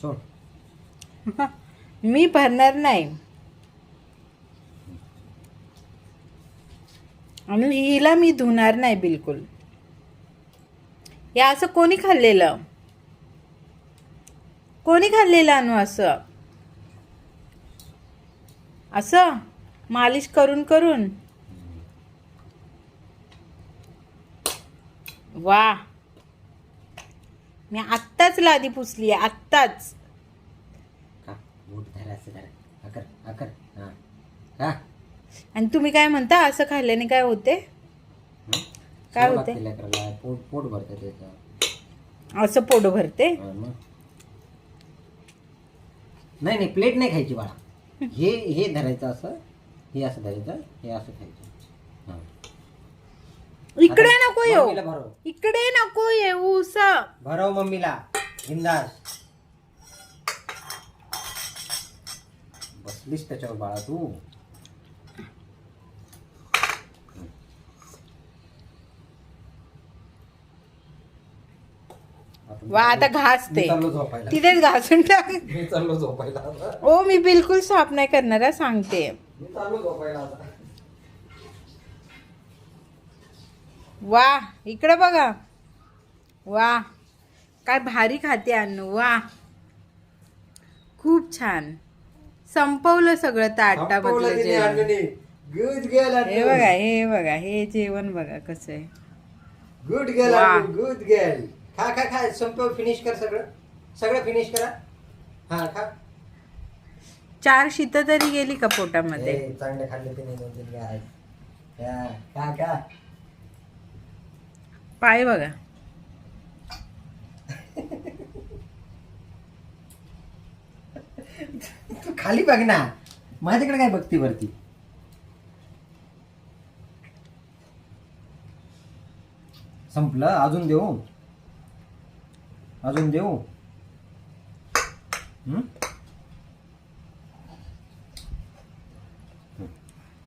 सोड. मी भरणार नाही. आणि हिला मी धुणार नाही बिलकुल. हे असं कोणी खाल्लेलं? कोणी खाल्लेलं अनु असं? असं मालिश करून करून. वा, मी आत्ताच लादी पुसली आहे, आत्ताच. का बोट धरा, असं धरा. आकर आकर. हां का आणि तुम्ही काय म्हणता असं खाल्ल्याने काय होते? काय सवय होते? लागते लेकराला. पोट भरतं त्याचं. असं पोट भरते? हा, मग. नाही नाही, प्लेट नाही खायची बाळा. हे धरायचं असं, हे असं धरायचं, हे असं खायचं. हां. इकडे नको येऊ, मम्मीला भरव. इकडे नको येऊ. भरव मम्मीला. बिंदास बसलीस त्याच्यावर बाळा तू. वा, आता घासते. मी चाललो झोपायला. तिथेच घासून टाक. मी चाललो झोपायला आता. ओ, मी बिलकुल साफ नाही करणार हा, सांगते. मी चाललो झोपायला आता. वा, इकडे बघा. वा, काय भारी खाते अनु. वा, खूप छान. संपवलं सगळं ताटामधलं जेवण. गुड गेल. हे बघा, हे बघा, हे जेवण बघा कसं आहे. गुड गेल. वा. गुड गेल. खा खा खा. संपव. फिनिश कर सगळं. सगळं फिनिश करा. हा खा. 4 शीत तरी गेली का पोटामध्ये? चांगले खाल्ले ते नाही. 2-3 काय खा खा. पाय बघा. तू खाली बघ ना. माझ्याकडे काय बघती वरती? संपलं? अजून देऊ? अजून देऊ?